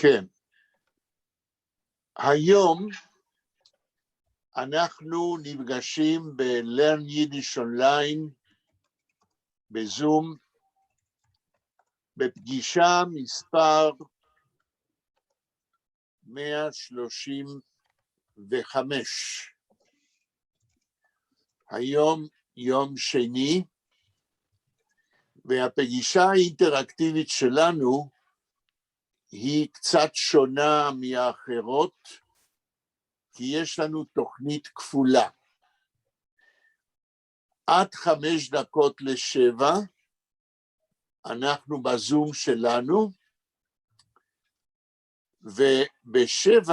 כן. היום אנחנו נפגשים ב-Learn Yiddish Online, בזום, בפגישה מספר 135. היום יום שני, והפגישה האינטראקטיבית שלנו היא קצת שונה מהאחרות, כי יש לנו תוכנית כפולה. עד 5:55 אנחנו בזום שלנו, וב-7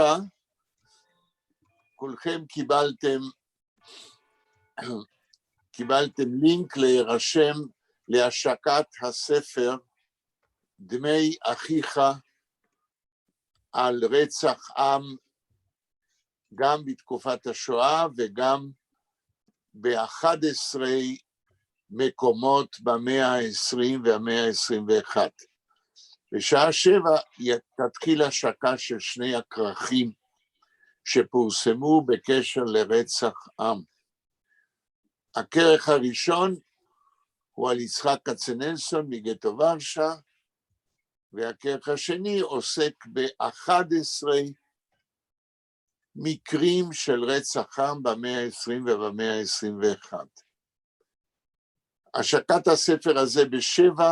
כולכם קיבלתם לינק להירשם להשקת הספר דמי אחיך על רצח עם, גם בתקופת השואה וגם ב-11 מקומות במאה ה-20 והמאה ה-21. בשעה 7 תתחיל השקה של 2 הכרכים שפורסמו בקשר לרצח עם. הכרך הראשון הוא על יצחק כצנלסון מגטו ורשה, והכרך השני עוסק ב-11 מקרים של רצח עם במאה ה-20 ובמאה ה-21. השקת הספר הזה ב-7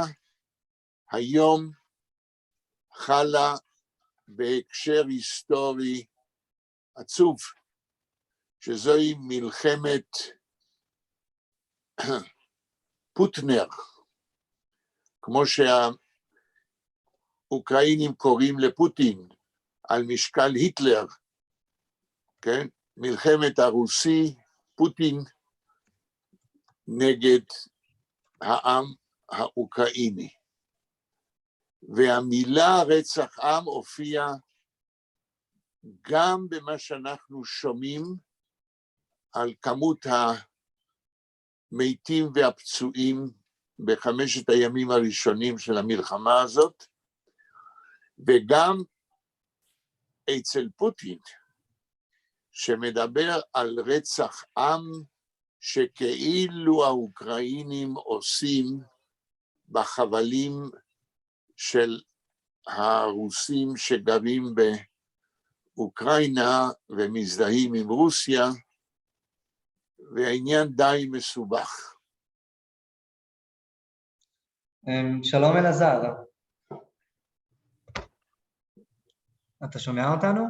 היום חלה בהקשר היסטורי עצוב, שזוהי מלחמת פוטנר, כמו שהאוקראינים קוראים לפוטין, על משקל היטלר, כן? מלחמת הרוסי, פוטין, נגד העם האוקראיני. והמילה רצח עם הופיעה גם במה שאנחנו שומעים על כמות המתים והפצועים ב5 הימים הראשונים של המלחמה הזאת, וגם אצל פוטין, שמדבר על רצח עם שכאילו האוקראינים עושים בחבלים של הרוסים שגרים באוקראינה ומזדהים עם רוסיה, והעניין די מסובך. שלום אלעזר. אתה שומע אותנו?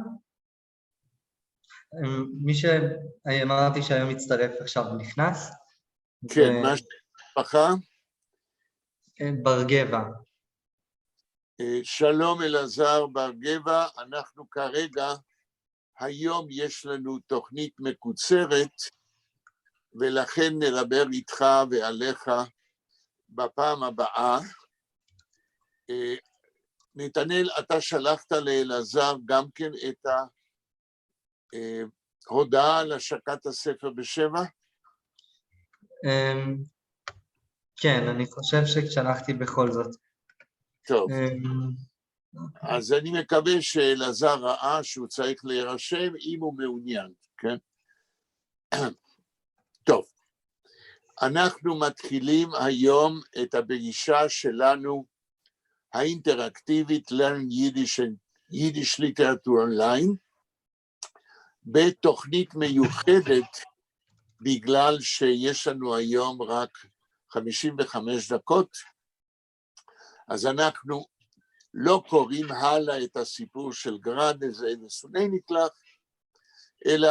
מי שאמרתי שהיום מצטרף עכשיו נכנס. כן, מה שמשפחה? בר גבע. שלום אלעזר בר גבע, אנחנו כרגע, היום יש לנו תוכנית מקוצרת, ולכן נדבר איתך ועליך בפעם הבאה. נתנאל, אתה שלחת לאלעזר גם כן את ההודעה על השקת הספר ב7? כן, אני חושב ששלחתי בכל זאת. טוב, אז אני מקווה שאלעזר ראה שהוא צריך להירשם אם הוא מעוניין, כן? טוב, אנחנו מתחילים היום את הפגישה שלנו האינטראקטיבית Learn Yiddish Literature Online, בתוכנית מיוחדת, בגלל שיש לנו היום רק 55 דקות, אז אנחנו לא קוראים הלאה את הסיפור של גרד איזה סוני נקלח, אלא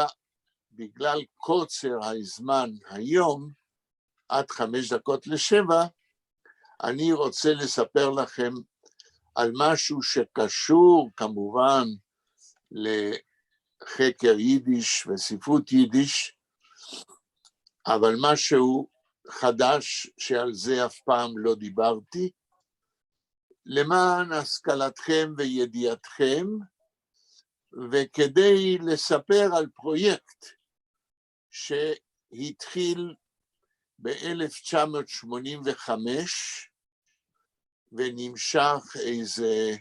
בגלל קוצר הזמן היום, עד 5:55, אני רוצה לספר לכם על משהו שקשור כמובן לחקר יידיש וספרות יידיש, אבל משהו חדש שעל זה אף פעם לא דיברתי, למען השכלתכם וידיעתכם, וכדי לספר על פרויקט שהתחיל ב-1985, ונמשך איזה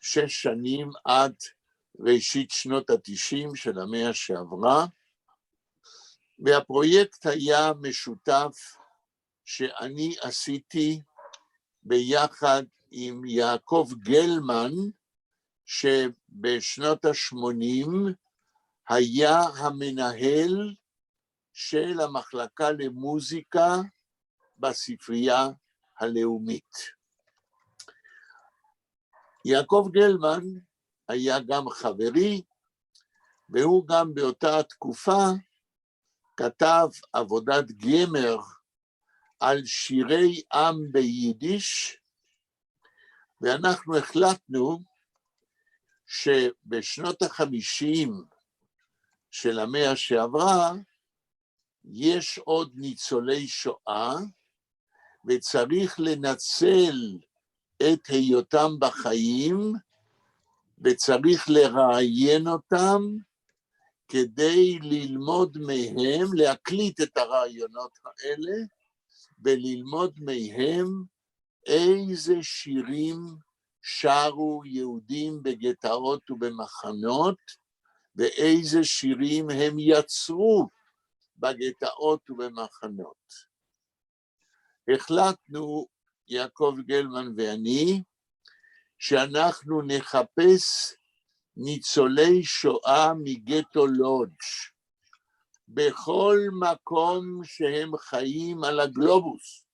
6 שנים עד ראשית שנות ה-90 של המאה שעברה, והפרויקט היה משותף שאני עשיתי ביחד עם יעקב גלמן, שבשנות ה-80 היה המנהל של המחלקה למוזיקה בספרייה הלאומית. יעקב גלמן היה גם חברי, והוא גם באותה תקופה כתב עבודת גמר על שירי עם ביידיש, ואנחנו החלטנו שבשנות ה-50 של המאה שעברה, יש עוד ניצולי שואה, וצריך לנצל את היותם בחיים, וצריך לראיין אותם, כדי ללמוד מהם, להקליט את הרעיונות האלה, וללמוד מהם איזה שירים שרו יהודים בגטאות ובמחנות, ואיזה שירים הם יצרו בגטאות ובמחנות. החלטנו, יעקב גלמן ואני, שאנחנו נחפש ניצולי שואה מגטו לודג' בכל מקום שהם חיים על הגלובוס.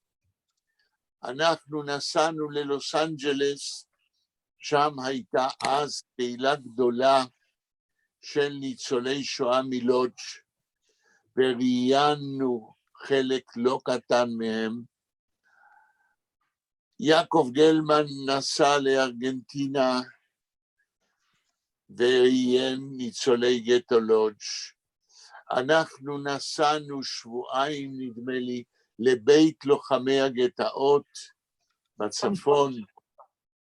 אנחנו נסענו ללוס אנג'לס, שם הייתה אז קהילה גדולה של ניצולי שואה מלודג', וראיינו חלק לא קטן מהם. יעקב גלמן נסע לארגנטינה, וראיין ניצולי גטו לודג'. אנחנו נסענו שבועיים, נדמה לי, לבית לוחמי הגטאות בצפון,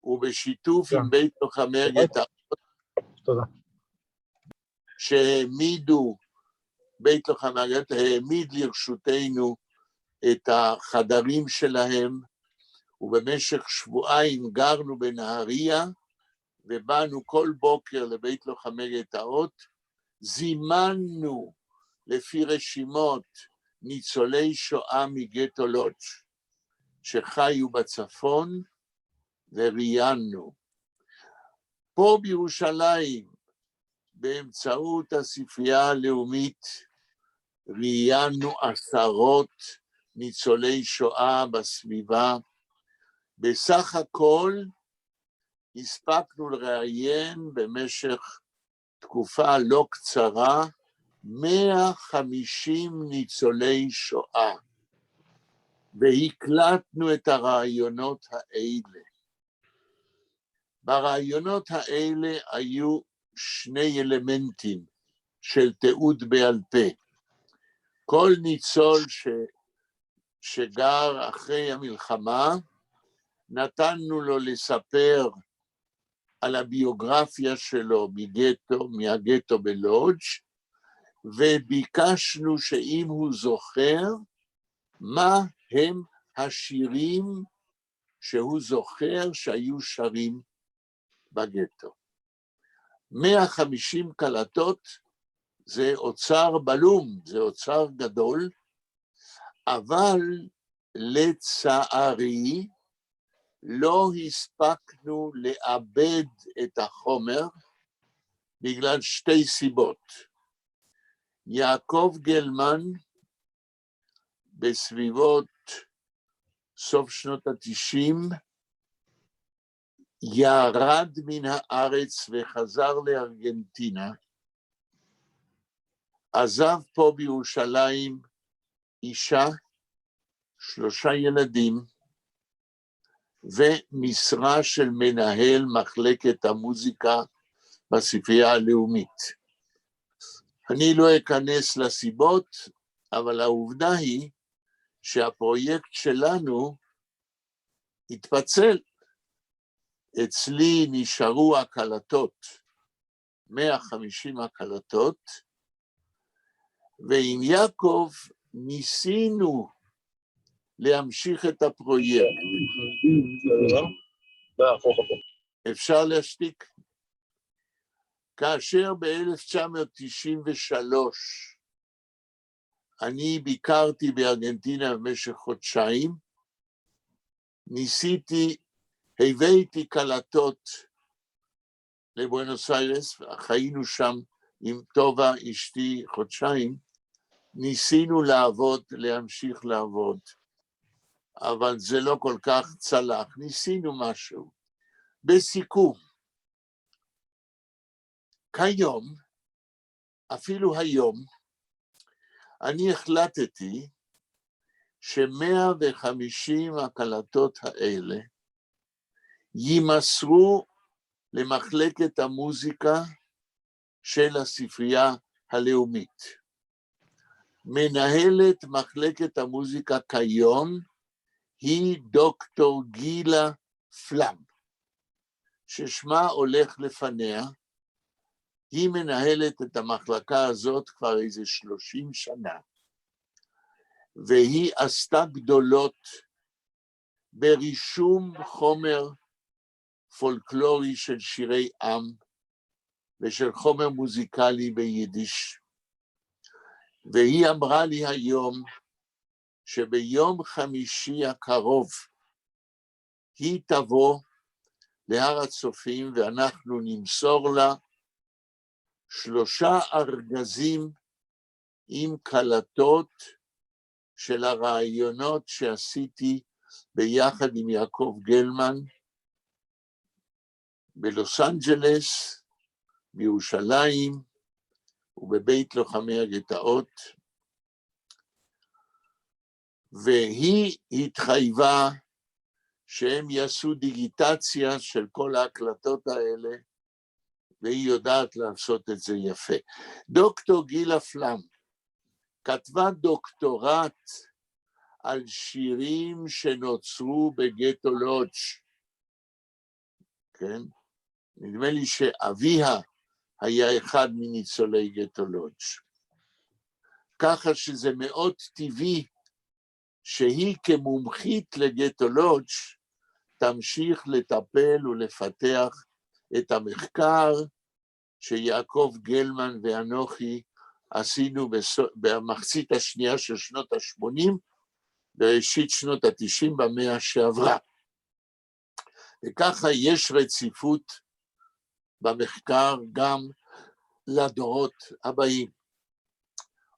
ובשיתוף עם בית לוחמי הגטאות, שהעמידו, בית לוחמי הגטאות העמיד לרשותנו את החדרים שלהם, ובמשך שבועיים גרנו בנהריה, ובאנו כל בוקר לבית לוחמי גטאות, זימנו לפי רשימות ניצולי שואה מגטו לודג' שחיו בצפון, וראיינו. פה בירושלים, באמצעות הספרייה הלאומית, ראיינו 10 ניצולי שואה בסביבה. בסך הכל הספקנו לראיין במשך תקופה לא קצרה 150 ניצולי שואה, והקלטנו את הרעיונות האלה. ברעיונות האלה היו 2 אלמנטים של תיעוד בעל פה. כל ניצול שגר אחרי המלחמה, נתנו לו לספר על הביוגרפיה שלו מהגטו בלודג', וביקשנו שאם הוא זוכר, מה הם השירים שהוא זוכר שהיו שרים בגטו. 150 קלטות זה אוצר בלום, זה אוצר גדול, אבל לצערי לא הספקנו לאבד את החומר בגלל 2 סיבות. יעקב גלמן בסביבות סוף שנות ה-90 ירד מן הארץ וחזר לארגנטינה, עזב פה בירושלים אישה, 3 ילדים, ומשרה של מנהל מחלקת המוזיקה בספרייה הלאומית. אני לא אכנס לסיבות, אבל העובדה היא שהפרויקט שלנו התפצל. אצלי נשארו הקלטות, 150 הקלטות, ועם יעקב ניסינו להמשיך את הפרויקט. אפשר להשתיק? כאשר ב-1993 אני ביקרתי בארגנטינה במשך חודשיים, הבאתי קלטות לבואנוס איירס, חיינו שם עם טובה אשתי חודשיים, ניסינו להמשיך לעבוד, אבל זה לא כל כך צלח, ניסינו משהו. בסיכום, כיום, אפילו היום, אני החלטתי ש150 הקלטות האלה יימסרו למחלקת המוזיקה של הספרייה הלאומית. מנהלת מחלקת המוזיקה כיום היא דוקטור גילה פלם, ששמה הולך לפניה. היא מנהלת את המחלקה הזאת כבר איזה 30 שנה, והיא עשתה גדולות ברישום חומר פולקלורי של שירי עם ושל חומר מוזיקלי ביידיש. והיא אמרה לי היום שביום חמישי הקרוב היא תבוא להר הצופים ואנחנו נמסור לה 3 ארגזים עם קלטות של הרעיונות שעשיתי ביחד עם יעקב גלמן בלוס אנג'לס, בירושלים ובבית לוחמי הגטאות, והיא התחייבה שהם יעשו דיגיטציה של כל ההקלטות האלה, והיא יודעת לעשות את זה יפה. דוקטור גילה פלם כתבה דוקטורט על שירים שנוצרו בגטו לודג', כן? נדמה לי שאביה היה אחד מניצולי גטו לודג'. ככה שזה מאוד טבעי שהיא כמומחית לגטו לודג' תמשיך לטפל ולפתח את המחקר שיעקב גלמן ואנוכי עשינו במחצית השנייה של שנות ה-80, בראשית שנות ה-90 במאה שעברה. וככה יש רציפות במחקר גם לדורות הבאים.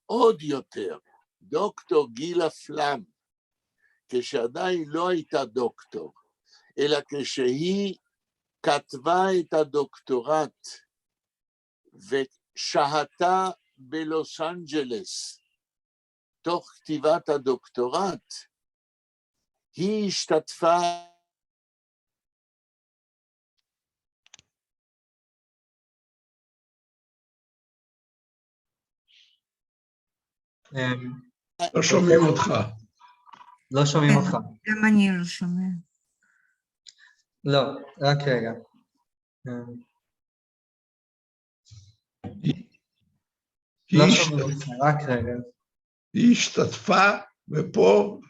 עוד יותר, דוקטור גילה פלם, כשעדיין לא הייתה דוקטור, אלא כשהיא כתבה את הדוקטורט ושהתה בלוס אנג'לס תוך כתיבת הדוקטורט, היא השתתפה לא שומעים אותך. לא שומעים אותך. גם אני לא שומע. לא, רק רגע. לא שומעים אותך, רק רגע. היא השתתפה ופה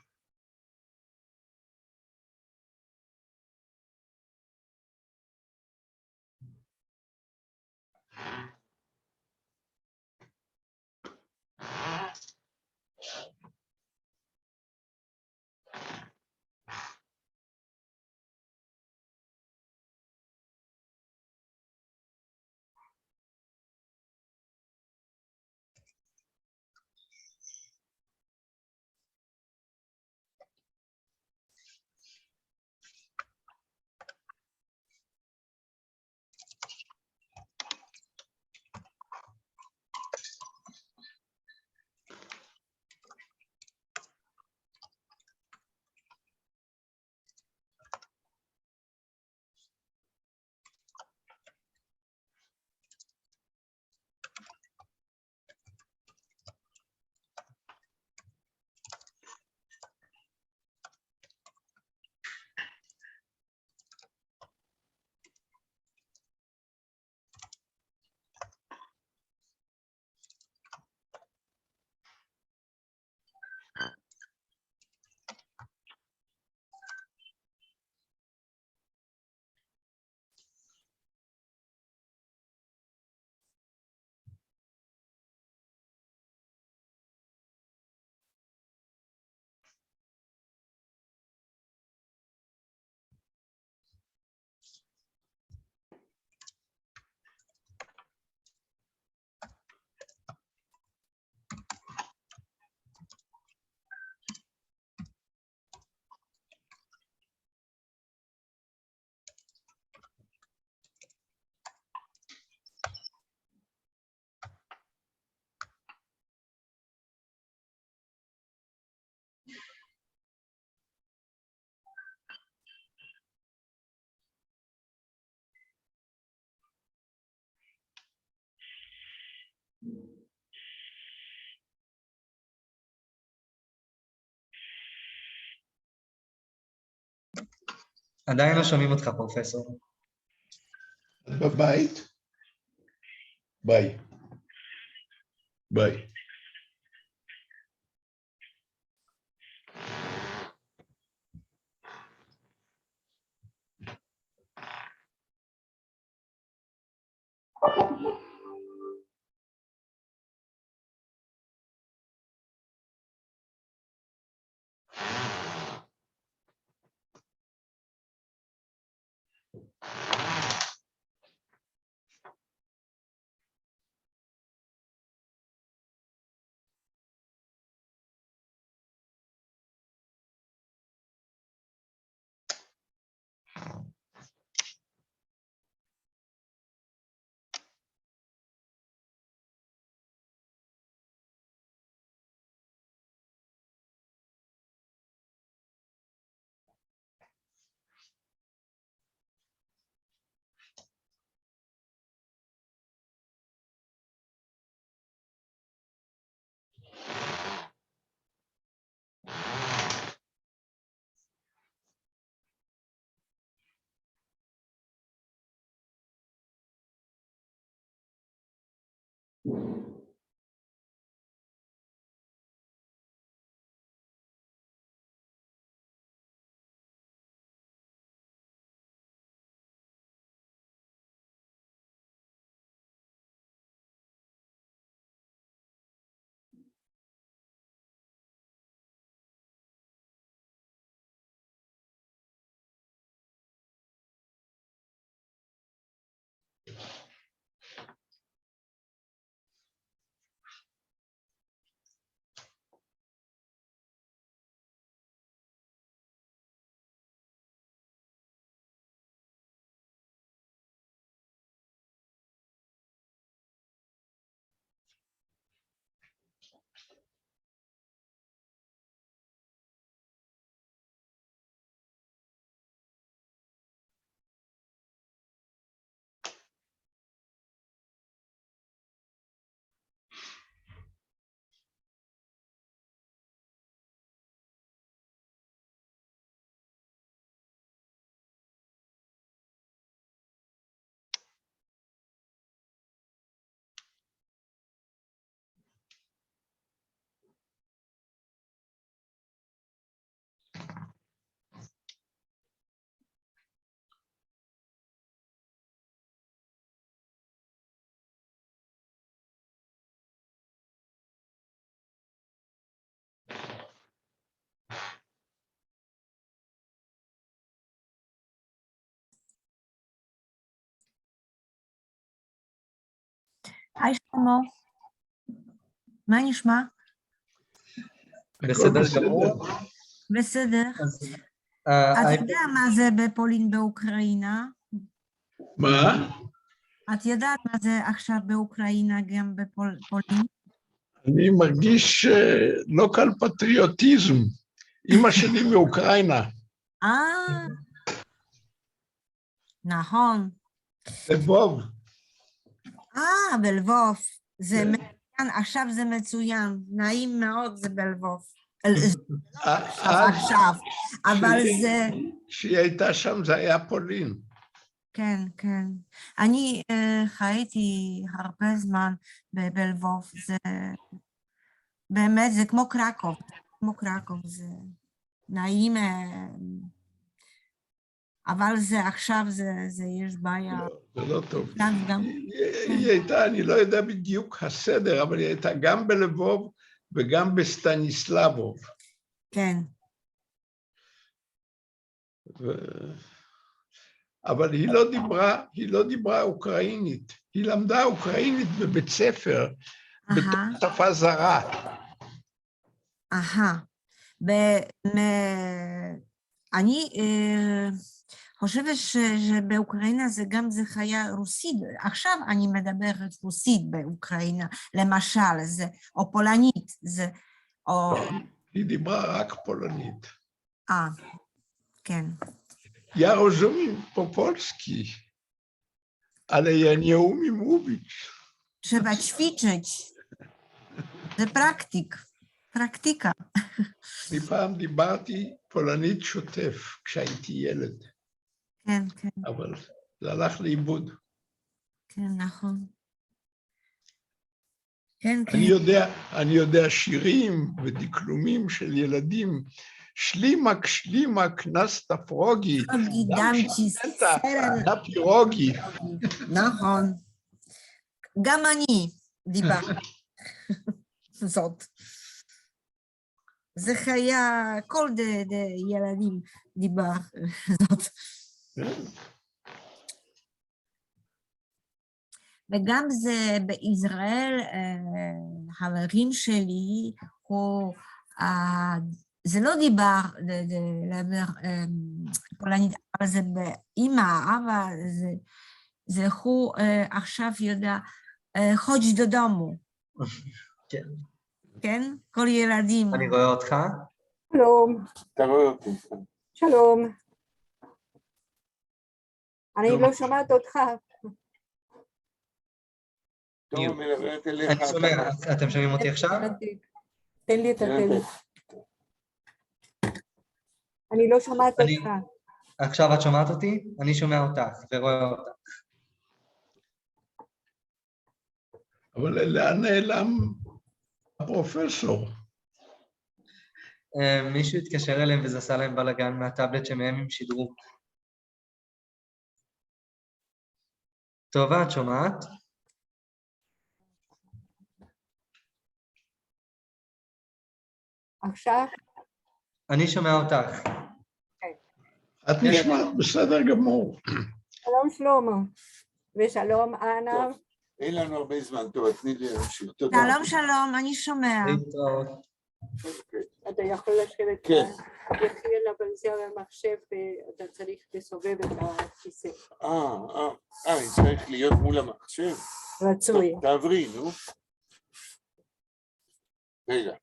עדיין לא שומעים אותך, פרופסור. את בבית? ביי. ביי. היי שלמה, מה נשמע? בסדר הכל גמור. בסדר. אז, אתה יודע מה זה בפולין באוקראינה? מה? את יודעת מה זה עכשיו באוקראינה גם בפולין? אני מרגיש לא קל פטריוטיזם. אמא שלי מאוקראינה. נכון. לבוב. בלבוב. זה כן. מצוין, עכשיו זה מצוין. נעים מאוד זה בלבוב. עכשיו. אבל זה... כשהיא הייתה שם זה היה פולין. כן, כן. אני חייתי הרבה זמן בלבוב. זה... באמת, זה כמו קרקוב. כמו קרקוב, זה נעים... אבל זה עכשיו, זה יש בעיה. זה לא טוב. גם. היא הייתה, אני לא יודע בדיוק הסדר, אבל היא הייתה גם בלבוב וגם בסטניסלבוב. כן. אבל היא לא דיברה אוקראינית. היא למדה אוקראינית בבית ספר, בתור שפה זרה. אני חושבת שבאוקראינה זה גם זה חיה רוסית. עכשיו אני מדברת רוסית באוקראינה, למשל, זה, או פולנית, זה, או... היא דיברה רק פולנית. כן. Ja rozumiem po polski, ale ja nie umiem mówić. Trzeba ćwiczyć. זה פרקטיקה. אני פעם דיברתי פולנית שוטף כשהייתי ילד. כן, כן, אבל זה הלך לאיבוד. כן, נכון. כן, כן. אני יודע שירים ודקלומים של ילדים, שלימק, שלימק, נסטה פרוגי, פרוגי, דמצ'י, סטה, סרן. דה פירוגי. נכון. גם אני דיברתי זאת. זה היה, כל ילדים דיבר זאת. וגם זה בישראל, חברים שלי, זה לא דיבר פולנית, אבל זה באמא, אבא, זה הוא עכשיו יודע, חודש דודומו. כן. כן? כל ילדים. אני רואה אותך. שלום, אתה רואה אותי. שלום. אני לא שומעת אותך. טוב, מדברת אליך. אני שומע, אתם שומעים אותי עכשיו? תן לי את הטלפון. אני לא שומעת אותך. עכשיו את שומעת אותי? אני שומע אותך ורואה אותך. אבל לאן נעלם הפרופסור? מישהו התקשר אליהם וזה עשה להם בלגן מהטאבלט שמהם הם שידרו. טוב, את שומעת? עכשיו? אני שומע אותך. את נשמעת בסדר גמור. שלום שלמה. ושלום אנה. אין לנו הרבה זמן, טוב, תני לי להמשיך. תודה. שלום, שלום, אני שומע. להתראות. אתה יכול לשבת כן. יחיאל, אבל זה על המחשב ואתה צריך לסובב את הכיסא. אני צריך להיות מול המחשב. רצוי. טוב, תעברי, נו. רגע,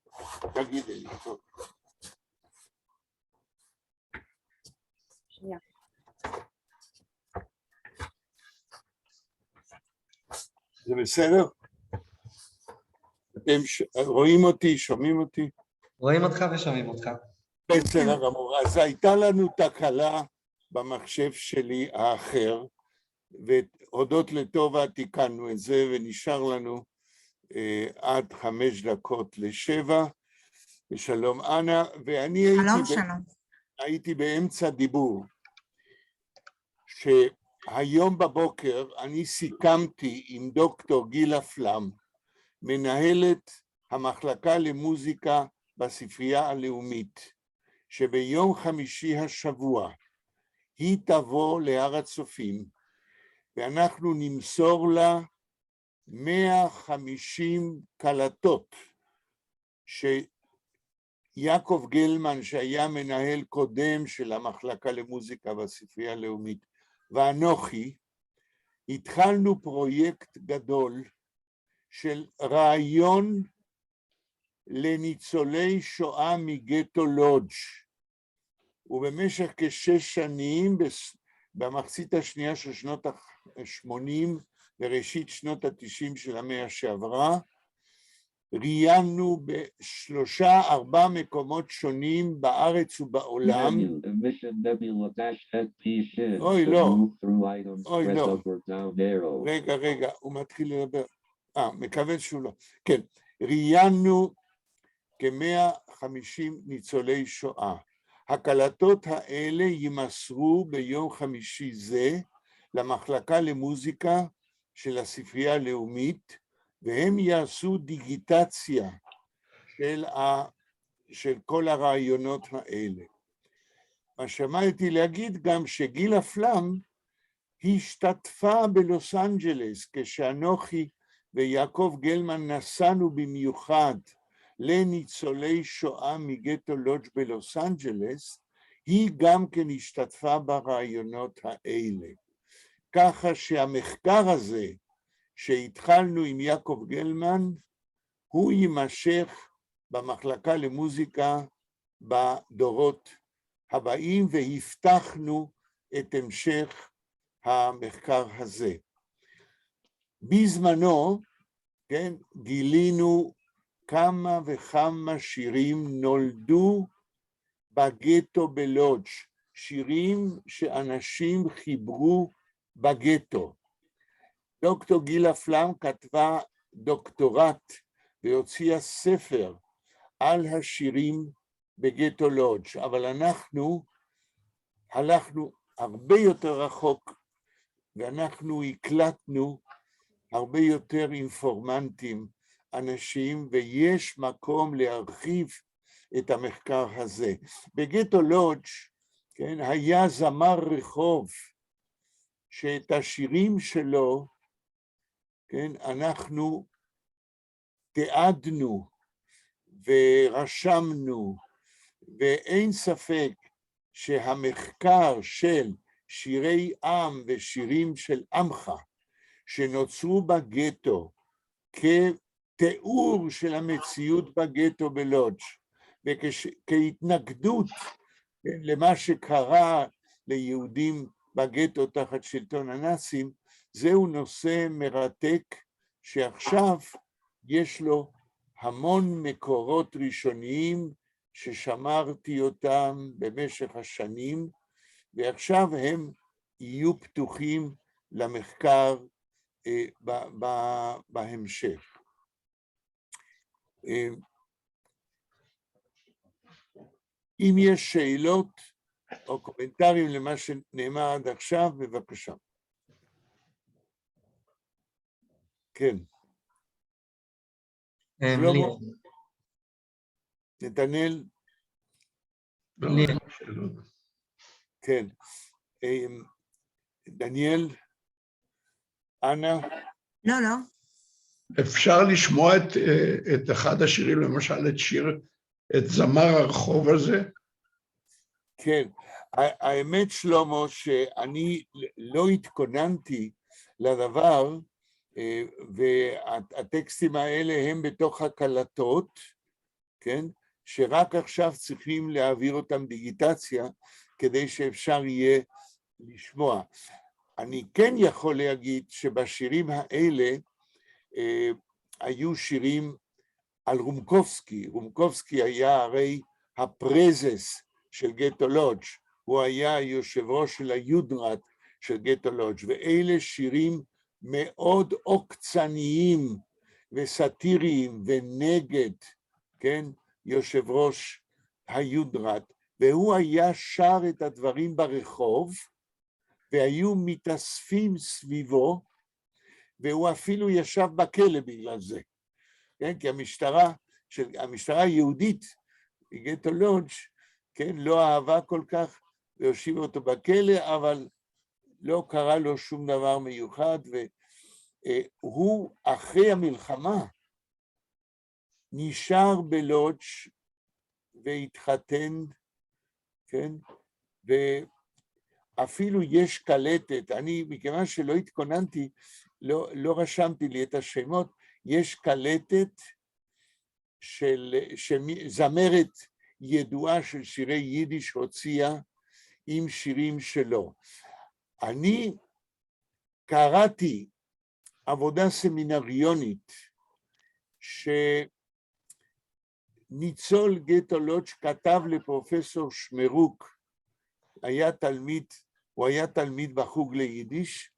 תגידי לי, טוב. שנייה. זה בסדר? אתם רואים אותי, שומעים אותי? רואים אותך ושומעים אותך. בסדר גמור. אז הייתה לנו תקלה במחשב שלי האחר, והודות לטובה תיקנו את זה, ונשאר לנו עד 5:55. ושלום אנה, ואני הייתי באמצע דיבור, שהיום בבוקר אני סיכמתי עם דוקטור גילה פלם, מנהלת המחלקה למוזיקה בספרייה הלאומית, שביום חמישי השבוע היא תבוא להר הצופים, ואנחנו נמסור לה 150 קלטות, שיעקב גלמן, שהיה מנהל קודם של המחלקה למוזיקה בספרייה הלאומית, ואנוכי, התחלנו פרויקט גדול של רעיון לניצולי שואה מגטו לודג', ובמשך כ6 שנים, במחצית השנייה של שנות ה-80 וראשית שנות ה-90 של המאה שעברה, ראיינו ב3-4 מקומות שונים בארץ ובעולם. אוי לא, אוי לא, רגע, הוא מתחיל לדבר. מקווה שהוא לא. כן, ראיינו כ150 ניצולי שואה. הקלטות האלה יימסרו ביום חמישי זה למחלקה למוזיקה של הספרייה הלאומית, והם יעשו דיגיטציה של כל הרעיונות האלה. מה שמעתי להגיד גם שגילה פלם השתתפה בלוס אנג'לס, כשאנוכי ויעקב גלמן נסענו במיוחד לניצולי שואה מגטו לודג' בלוס אנג'לס, היא גם כן השתתפה ברעיונות האלה. ככה שהמחקר הזה שהתחלנו עם יעקב גלמן, הוא יימשך במחלקה למוזיקה בדורות הבאים, והבטחנו את המשך המחקר הזה. בזמנו, כן, גילינו כמה וכמה שירים נולדו בגטו בלודג', שירים שאנשים חיברו בגטו. דוקטור גילה פלם כתבה דוקטורט והוציאה ספר על השירים בגטו לודג', אבל אנחנו הלכנו הרבה יותר רחוק, ואנחנו הקלטנו הרבה יותר אינפורמנטים, אנשים, ויש מקום להרחיב את המחקר הזה. בגטו לודג', כן, היה זמר רחוב, שאת השירים שלו, כן, אנחנו תיעדנו ורשמנו, ואין ספק שהמחקר של שירי עם ושירים של עמך, שנוצרו בגטו כתיאור של המציאות בגטו בלודג' וכהתנגדות למה שקרה ליהודים בגטו תחת שלטון הנאצים, זהו נושא מרתק שעכשיו יש לו המון מקורות ראשוניים ששמרתי אותם במשך השנים, ועכשיו הם יהיו פתוחים למחקר בהמשך. אם יש שאלות או קומנטרים למה שנאמר עד עכשיו, בבקשה. כן. שלמה, נתנאל. כן. דניאל, אנה. לא, לא. אפשר לשמוע את אחד השירים, למשל את זמר הרחוב הזה? כן, האמת שלמה שאני לא התכוננתי לדבר, והטקסטים האלה הם בתוך הקלטות, כן? שרק עכשיו צריכים להעביר אותם דיגיטציה, כדי שאפשר יהיה לשמוע. אני כן יכול להגיד שבשירים האלה היו שירים על רומקובסקי. רומקובסקי היה הרי הפרזס של גטו לודג', הוא היה יושב ראש של היודרת של גטו לודג', ואלה שירים מאוד עוקצניים וסטיריים ונגד, כן, יושב ראש היודרת, והוא היה שר את הדברים ברחוב, והיו מתאספים סביבו, והוא אפילו ישב בכלא בגלל זה, כן, כי המשטרה היהודית בגטו לודג', כן, לא אהבה כל כך להושיב אותו בכלא, אבל לא קרה לו שום דבר מיוחד, והוא אחרי המלחמה נשאר בלודג' והתחתן, כן, ואפילו יש קלטת, אני מכיוון שלא התכוננתי, לא רשמתי לי את השמות, יש קלטת של זמרת ידועה של שירי יידיש הוציאה עם שירים שלו. אני קראתי עבודה סמינריונית שניצול גטו לודג' כתב לפרופסור שמרוק, הוא היה תלמיד בחוג ליידיש,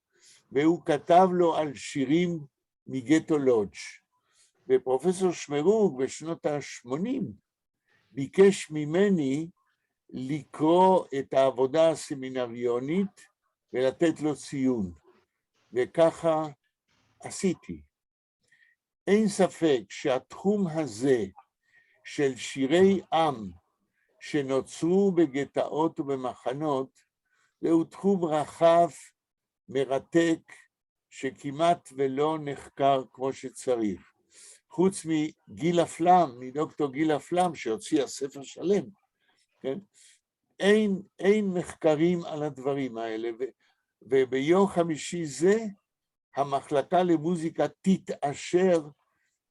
והוא כתב לו על שירים מגטו לודג', ופרופסור שמרוק בשנות ה-80 ביקש ממני לקרוא את העבודה הסמינריונית ולתת לו ציון, וככה עשיתי. אין ספק שהתחום הזה של שירי עם שנוצרו בגטאות ובמחנות, זהו תחום רחב, מרתק, שכמעט ולא נחקר כמו שצריך. חוץ מגילה פלם, מדוקטור גילה פלם, שהוציאה ספר שלם, כן? אין מחקרים על הדברים האלה, וביום חמישי זה, המחלקה למוזיקה תתאשר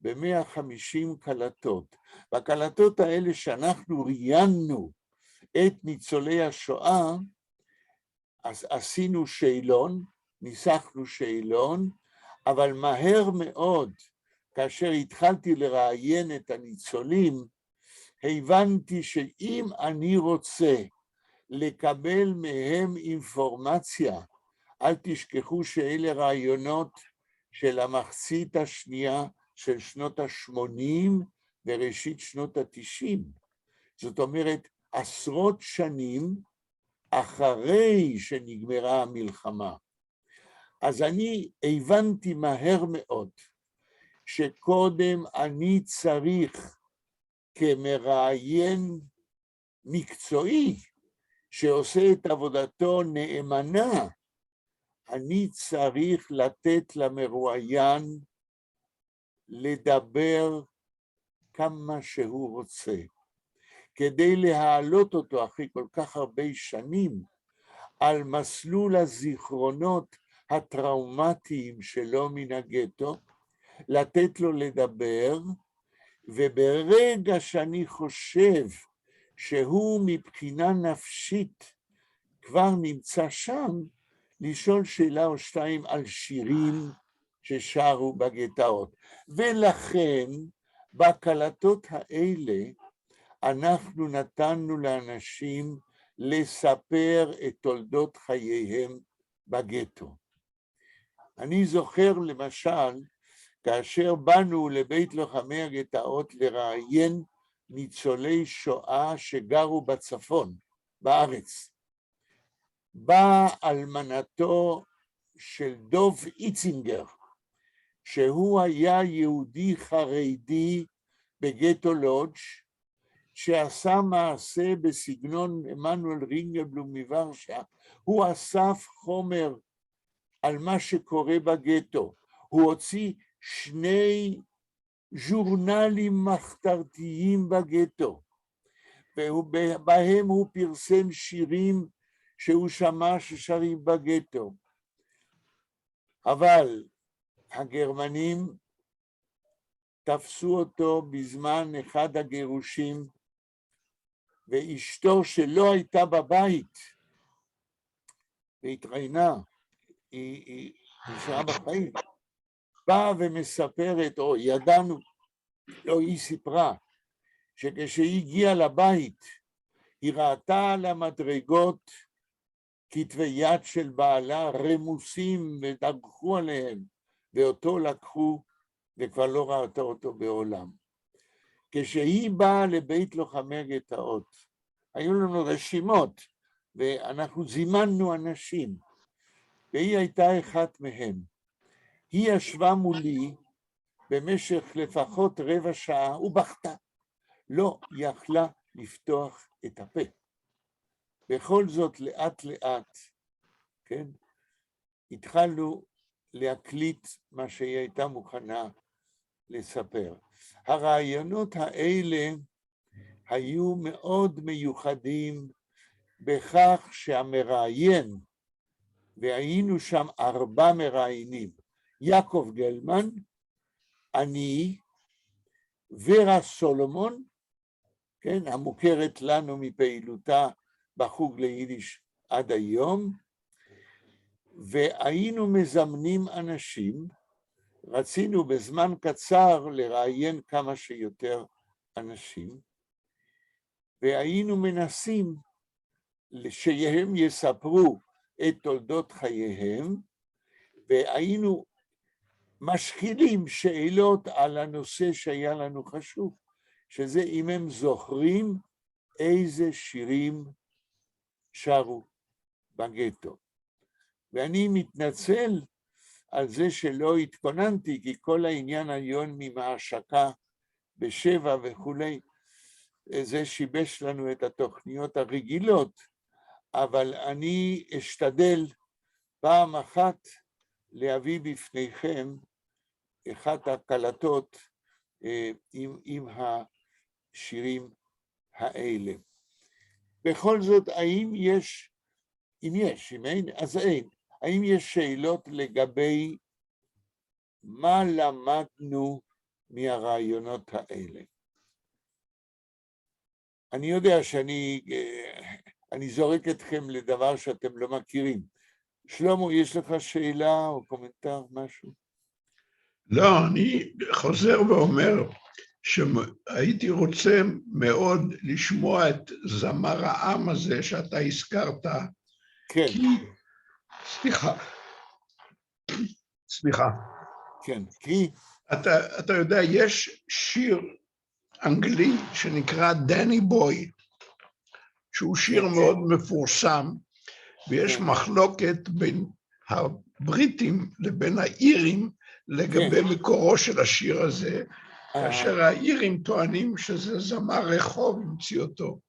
ב-150 קלטות. והקלטות האלה שאנחנו ראיינו את ניצולי השואה, אז עשינו שאלון, ניסחנו שאלון, אבל מהר מאוד, כאשר התחלתי לראיין את הניצולים, הבנתי שאם אני רוצה לקבל מהם אינפורמציה. אל תשכחו שאלה רעיונות של המחצית השנייה של שנות ה-80 וראשית שנות ה-90. זאת אומרת, עשרות שנים אחרי שנגמרה המלחמה. אז אני הבנתי מהר מאוד שקודם אני צריך כמראיין מקצועי שעושה את עבודתו נאמנה, אני צריך לתת למרואיין לדבר כמה שהוא רוצה, כדי להעלות אותו אחרי כל כך הרבה שנים על מסלול הזיכרונות הטראומטיים שלו מן הגטו, לתת לו לדבר, וברגע שאני חושב שהוא מבחינה נפשית כבר נמצא שם, לשאול שאלה או שתיים על שירים ששרו בגטאות. ולכן בהקלטות האלה אנחנו נתנו לאנשים לספר את תולדות חייהם בגטו. אני זוכר למשל, כאשר באנו לבית לוחמי הגטאות לראיין ניצולי שואה שגרו בצפון, בארץ. באה אלמנתו של דוב איצינגר, שהוא היה יהודי חרדי בגטו לודג', שעשה מעשה בסגנון עמנואל רינגלבלום מוורשה. הוא אסף חומר על מה שקורה בגטו. הוא הוציא 2 ז'ורנלים מחתרתיים בגטו, ובהם הוא פרסם שירים שהוא שמע ששרים בגטו. אבל הגרמנים תפסו אותו בזמן אחד הגירושים, ואשתו שלא הייתה בבית והתראיינה, היא נשארה בחיים, באה ומספרת, או ידענו, לא, היא סיפרה, שכשהיא הגיעה לבית, היא ראתה על המדרגות כתבי יד של בעלה רמוסים ודרכו עליהם, ואותו לקחו וכבר לא ראתה אותו בעולם. כשהיא באה לבית לוחמי הגטאות, היו לנו רשימות, ואנחנו זימנו אנשים, והיא הייתה אחת מהם. היא ישבה מולי במשך לפחות רבע שעה ובכתה, לא יכלה לפתוח את הפה. בכל זאת לאט לאט, כן, התחלנו להקליט מה שהיא הייתה מוכנה לספר. הרעיונות האלה היו מאוד מיוחדים בכך שהמראיין, והיינו שם 4 מראיינים, יעקב גלמן, אני, ורה סולומון, כן, המוכרת לנו מפעילותה בחוג ליידיש עד היום, והיינו מזמנים אנשים, רצינו בזמן קצר לראיין כמה שיותר אנשים, והיינו מנסים שהם יספרו את תולדות חייהם, והיינו משחילים שאלות על הנושא שהיה לנו חשוב, שזה אם הם זוכרים איזה שירים שרו בגטו. ואני מתנצל על זה שלא התכוננתי, כי כל העניין היום ממהשקה ב7 וכולי, זה שיבש לנו את התוכניות הרגילות, אבל אני אשתדל פעם אחת להביא בפניכם אחת הקלטות עם השירים האלה. בכל זאת, אם אין, אז אין. האם יש שאלות לגבי מה למדנו מהרעיונות האלה? אני יודע שאני זורק אתכם לדבר שאתם לא מכירים. שלמה, יש לך שאלה או קומנטר, משהו? לא, אני חוזר ואומר, שהייתי רוצה מאוד לשמוע את זמר העם הזה שאתה הזכרת, כן, כי, סליחה, כן, כי, אתה יודע, יש שיר אנגלי שנקרא דני בוי, שהוא שיר כן. מאוד מפורסם, ויש כן. מחלוקת בין הבריטים לבין האירים לגבי מקורו של השיר הזה, כאשר האירים טוענים שזה זמר רחוב המציא אותו.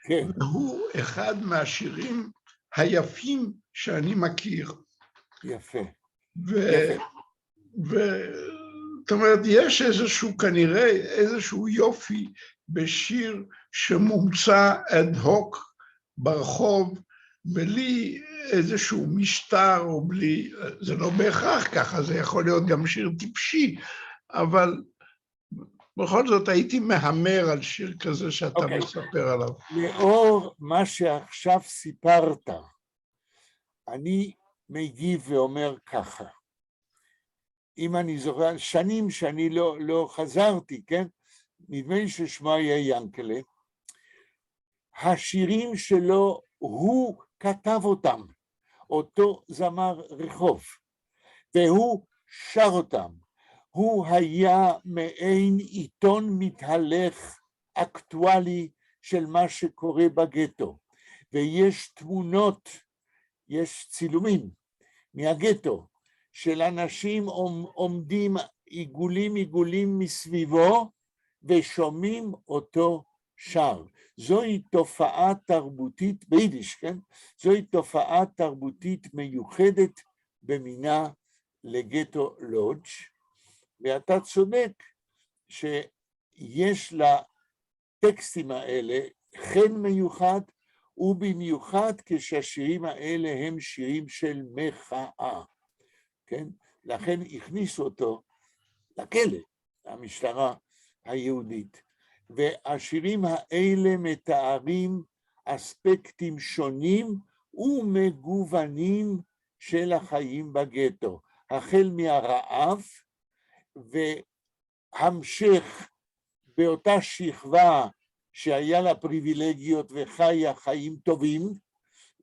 כן. והוא אחד מהשירים היפים שאני מכיר. יפה. יפה. זאת אומרת, יש איזשהו, כנראה איזשהו יופי בשיר שמומצא אד הוק ברחוב, בלי איזשהו משטר, או בלי, זה לא בהכרח ככה, זה יכול להיות גם שיר טיפשי, אבל בכל זאת הייתי מהמר על שיר כזה שאתה מספר עליו. לאור מה שעכשיו סיפרת, אני מגיב ואומר ככה, אם אני זוכר, שנים שאני לא חזרתי, כן? נדמה לי ששמו היה ינקלה, השירים שלו, הוא כתב אותם, אותו זמר רחוב, והוא שר אותם. הוא היה מעין עיתון מתהלך אקטואלי של מה שקורה בגטו, ויש תמונות, יש צילומים מהגטו, של אנשים עומדים עיגולים מסביבו, ושומעים אותו שר. זוהי תופעה תרבותית, ביידיש, כן? זוהי תופעה תרבותית מיוחדת במינה לגטו לודג', ואתה צודק שיש לטקסטים האלה חן מיוחד, ובמיוחד כשהשירים האלה הם שירים של מחאה, כן? לכן הכניסו אותו לכלא, המשטרה היהודית. והשירים האלה מתארים אספקטים שונים ומגוונים של החיים בגטו, החל מהרעב והמשך באותה שכבה שהיה לה פריבילגיות וחיה חיים טובים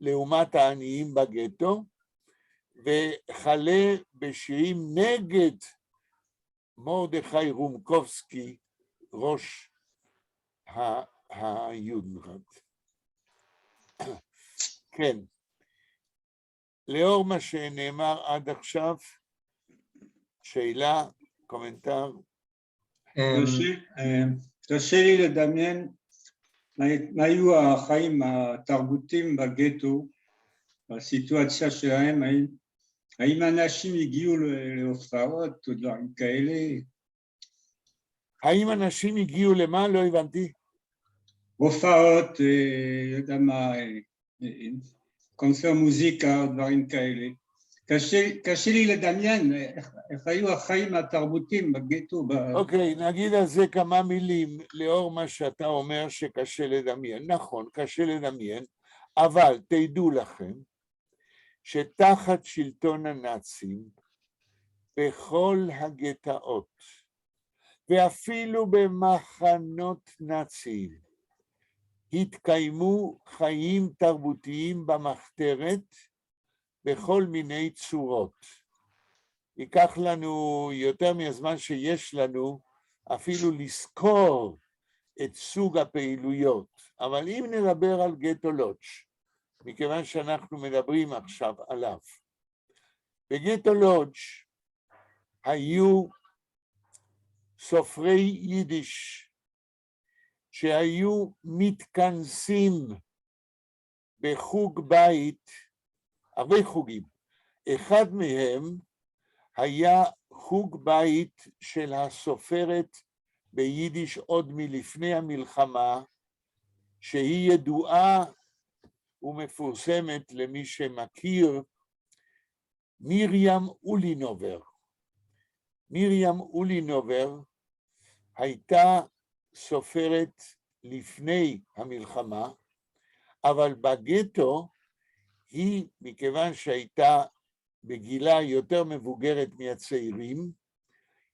לעומת העניים בגטו, וחלה בשירים נגד מרדכי רומקובסקי, ראש היודנראט. כן, לאור מה שנאמר עד עכשיו, שאלה, קומנטר? קשה לי לדמיין מה היו החיים התרבותיים בגטו, בסיטואציה שלהם, האם אנשים הגיעו להופעות או דברים כאלה? האם אנשים הגיעו למה? לא הבנתי. הופעות, יודע מה, קונצרט מוזיקה או דברים כאלה. קשה לי לדמיין איך היו החיים התרבותיים בגטו. אוקיי, נגיד על זה כמה מילים, לאור מה שאתה אומר שקשה לדמיין. נכון, קשה לדמיין, אבל תדעו לכם, שתחת שלטון הנאצים, בכל הגטאות, ואפילו במחנות נאציים, התקיימו חיים תרבותיים במחתרת בכל מיני צורות. ייקח לנו יותר מהזמן שיש לנו אפילו לזכור את סוג הפעילויות, אבל אם נדבר על גטו לודג', מכיוון שאנחנו מדברים עכשיו עליו, בגטו לודג' היו סופרי יידיש שהיו מתכנסים בחוג בית, הרבה חוגים. אחד מהם היה חוג בית של הסופרת ביידיש עוד מלפני המלחמה, שהיא ידועה ומפורסמת למי שמכיר, מרים אולינובר. מרים אולינובר הייתה סופרת לפני המלחמה, אבל בגטו היא, מכיוון שהייתה בגילה יותר מבוגרת מהצעירים,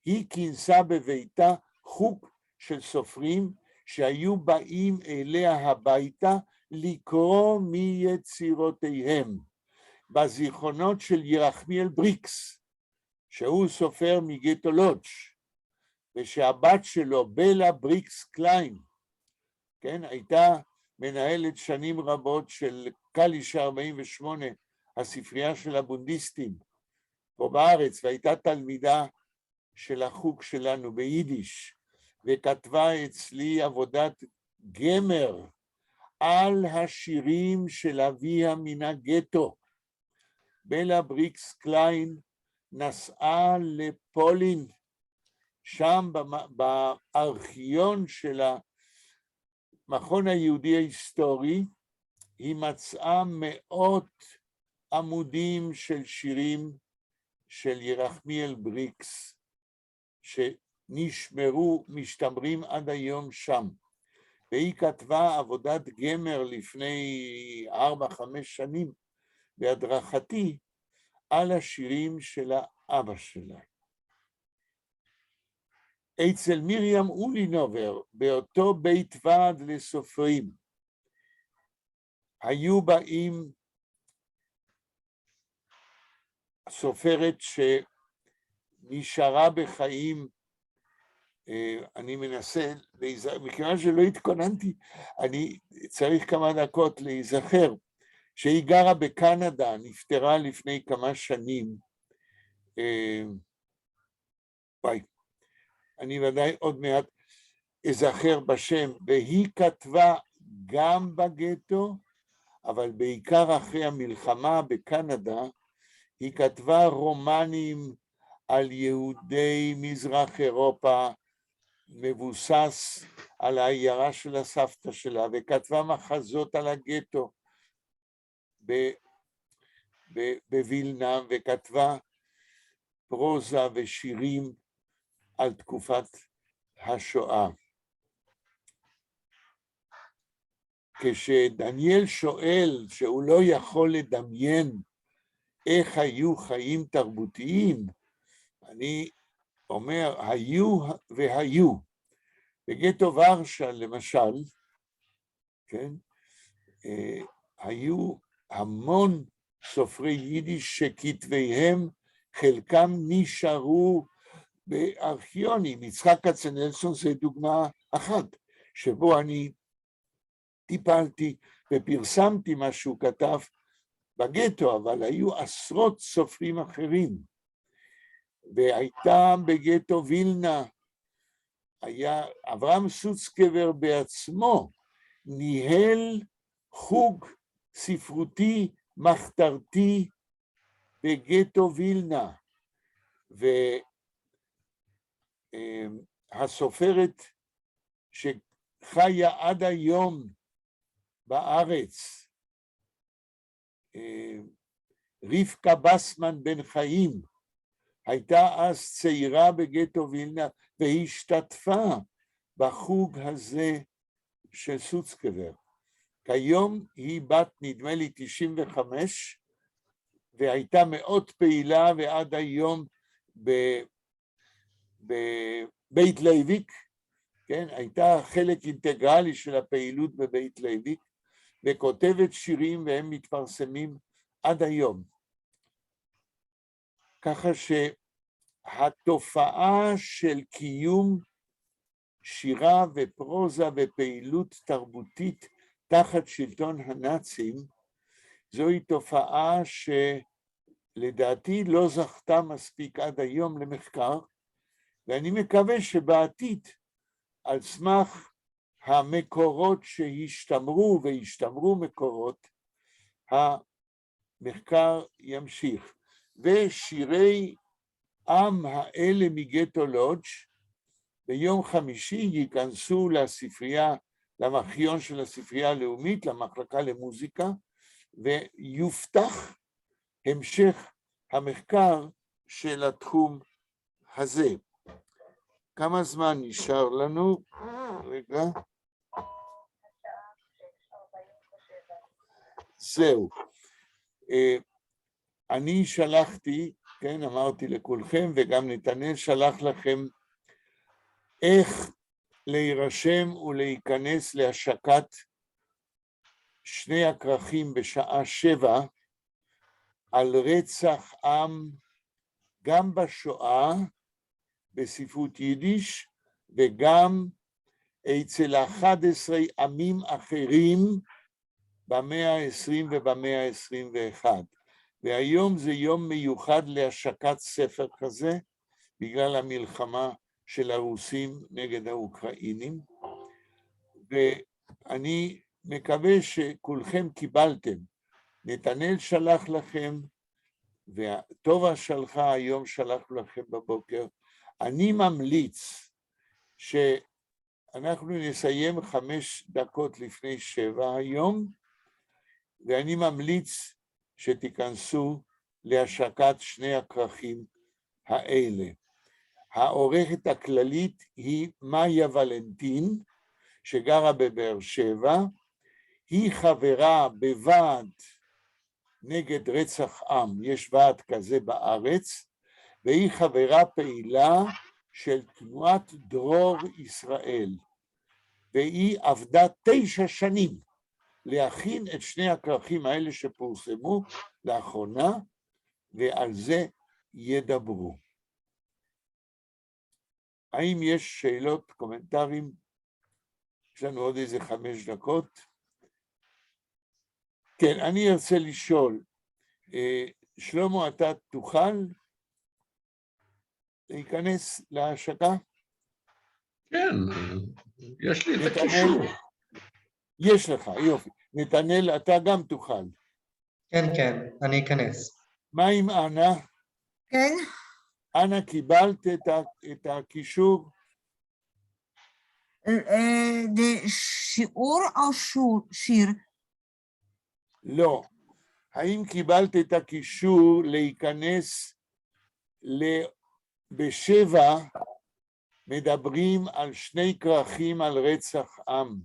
היא כינסה בביתה חוג של סופרים שהיו באים אליה הביתה לקרוא מיצירותיהם. בזיכרונות של ירחמיאל בריקס, שהוא סופר מגטו לודג', ושהבת שלו, בלה בריקס קליין, כן, הייתה מנהלת שנים רבות של קלישה 48, הספרייה של הבונדיסטים, פה בארץ, והייתה תלמידה של החוג שלנו ביידיש, וכתבה אצלי עבודת גמר על השירים של אביה מן הגטו. בלה בריקס קליין נסעה לפולין, שם בארכיון של המכון היהודי ההיסטורי, היא מצאה מאות עמודים של שירים של ירחמיאל בריקס, שנשמרו, משתמרים עד היום שם. והיא כתבה עבודת גמר לפני 4-5 שנים, בהדרכתי, על השירים של האבא שלה. אצל מרים אולינובר, באותו בית ועד לסופרים, היו באים סופרת שנשארה בחיים, אני מנסה, מכיוון שלא התכוננתי, אני צריך כמה דקות להיזכר, שהיא גרה בקנדה, נפטרה לפני כמה שנים, אני ודאי עוד מעט אזכר בשם, והיא כתבה גם בגטו, אבל בעיקר אחרי המלחמה בקנדה, היא כתבה רומנים על יהודי מזרח אירופה, מבוסס על העיירה של הסבתא שלה, וכתבה מחזות על הגטו בווילנה, וכתבה פרוזה ושירים על תקופת השואה. כשדניאל שואל שהוא לא יכול לדמיין איך היו חיים תרבותיים, אני אומר, היו והיו. בגטו ורשה, למשל, כן, היו המון סופרי יידיש שכתביהם, חלקם נשארו בארכיונים. יצחק כצנלסון זה דוגמה אחת, שבו אני טיפלתי ופרסמתי מה שהוא כתב בגטו, אבל היו עשרות סופרים אחרים. והייתה בגטו וילנה, היה אברהם סוצקבר בעצמו, ניהל חוג ספרותי מחתרתי בגטו וילנה, והסופרת שחיה עד היום בארץ, רבקה בסמן בן חיים, הייתה אז צעירה בגטו וילנה, והיא השתתפה בחוג הזה של סוצקבר. כיום היא בת, נדמה לי, 95, והייתה מאוד פעילה, ועד היום בבית לייביק, כן, הייתה חלק אינטגרלי של הפעילות בבית לייביק, וכותבת שירים והם מתפרסמים עד היום. ככה שהתופעה של קיום שירה ופרוזה ופעילות תרבותית תחת שלטון הנאצים, זוהי תופעה שלדעתי לא זכתה מספיק עד היום למחקר, ואני מקווה שבעתיד, על סמך המקורות שהשתמרו והשתמרו מקורות, המחקר ימשיך. ושירי עם האלה מגטו לודג' ביום חמישי ייכנסו לספרייה, למחיון של הספרייה הלאומית, למחלקה למוזיקה, ויובטח המשך המחקר של התחום הזה. כמה זמן נשאר לנו? רגע. זהו. אני שלחתי, כן, אמרתי לכולכם, וגם נתנאל שלח לכם, איך להירשם ולהיכנס להשקת שני הכרכים בשעה 7 על רצח עם גם בשואה, בספרות יידיש, וגם אצל 11 עמים אחרים במאה ה-20 ובמאה ה-21. והיום זה יום מיוחד להשקת ספר כזה, בגלל המלחמה של הרוסים נגד האוקראינים, ואני מקווה שכולכם קיבלתם. נתנאל שלח לכם, וטובה שלחה היום, שלח לכם בבוקר. אני ממליץ שאנחנו נסיים 5 דקות לפני 7 היום, ואני ממליץ שתיכנסו להשקת שני הכרכים האלה. העורכת הכללית היא מאיה ולנטין, שגרה בבאר שבע, היא חברה בוועד נגד רצח עם, יש ועד כזה בארץ, והיא חברה פעילה של תנועת דרור ישראל, והיא עבדה 9 שנים להכין את שני הכרכים האלה שפורסמו לאחרונה, ועל זה ידברו. האם יש שאלות, קומנטרים? יש לנו עוד איזה 5 דקות. כן, אני ארצה לשאול, שלמה, אתה תוכל להיכנס להשקה? כן, יש לי את הקישור. יש לך, יופי. נתנאל, אתה גם תוכל. כן, כן, אני אכנס. מה עם אנה? כן, אנה, קיבלת את הקישור? זה שיעור או שיר? לא. האם קיבלת את הקישור להיכנס ב7 מדברים על 2 כרכים על רצח עם?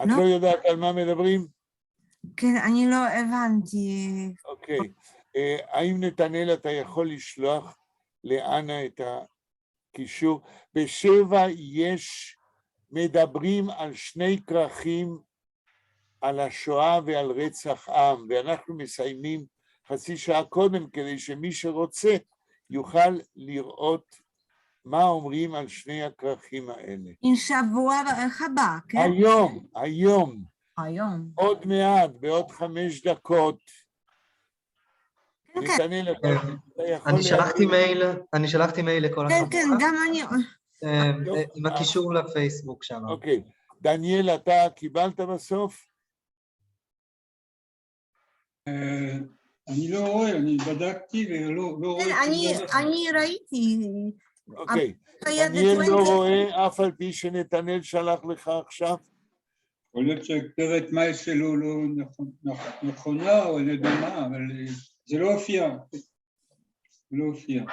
את לא יודעת על מה מדברים? כן, אני לא הבנתי. אוקיי. האם נתנאל אתה יכול לשלוח לאנה את הקישור? ב7 יש מדברים על 2 כרכים על השואה ועל רצח עם, ואנחנו מסיימים חצי שעה קודם כדי שמי שרוצה יוכל לראות מה אומרים על 2 הכרכים האלה. עם שבוע הבא, כן? היום. היום. עוד מעט, בעוד 5 דקות. כן, כן. נתנאל, אתה יכול... אני שלחתי מייל לכל כן, החבורה. כן, גם אני... עם הקישור לפייסבוק שם. אוקיי. דניאל, אתה קיבלת בסוף? אני לא רואה, אני בדקתי ולא רואה. כן, אני ראיתי. אוקיי. דניאל לא רואה אף על פי שנתנאל שלח לך עכשיו? יכול להיות שהכתובת מייל שלו לא נכונה או לא יודע מה, אבל זה לא הופיע. לא הופיע.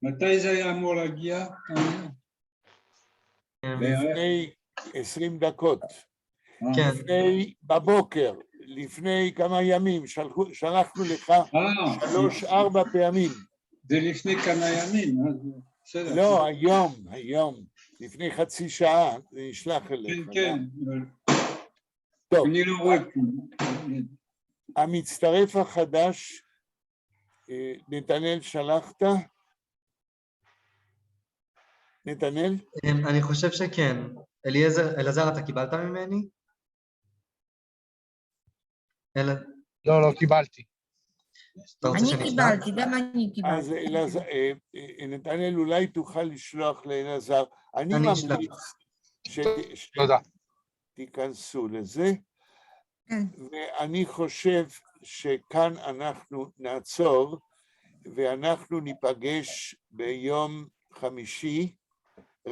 מתי זה היה אמור להגיע? לפני 20 דקות. כן. בבוקר, לפני כמה ימים, שלחנו לך 3-4 פעמים. זה לפני כמה ימים. לא, היום, לפני חצי שעה, זה נשלח אליך. כן. טוב. אני לא רואה פה. המצטרף החדש, נתנאל, שלחת? נתנאל? אני חושב שכן. אלעזר, אתה קיבלת ממני? לא, קיבלתי. אני קיבלתי, גם אני קיבלתי. אז נתנאל, אולי תוכל לשלוח לאלעזר. אני ממליץ שתיכנסו לזה, ואני חושב שכאן אנחנו נעצור, ואנחנו ניפגש ביום חמישי, 5:45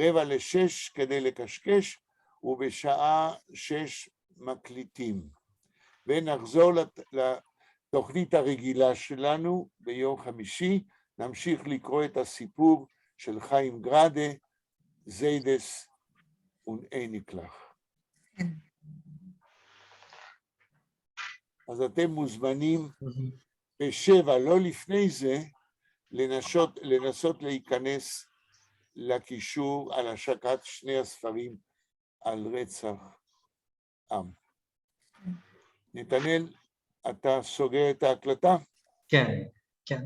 כדי לקשקש, ובשעה 6 מקליטים. ונחזור לתוכנית הרגילה שלנו ביום חמישי, נמשיך לקרוא את הסיפור של חיים גרדה, זיידס ואייניקלח. אז אתם מוזמנים ב7, לא לפני זה, לנסות להיכנס לקישור על השקת שני הספרים על רצח עם. נתנאל, אתה סוגר את ההקלטה? כן, כן.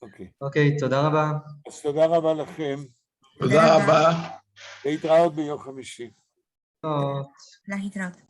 אוקיי. אוקיי, תודה רבה. אז תודה רבה לכם. תודה רבה. להתראות ביום חמישי. טוב. להתראות.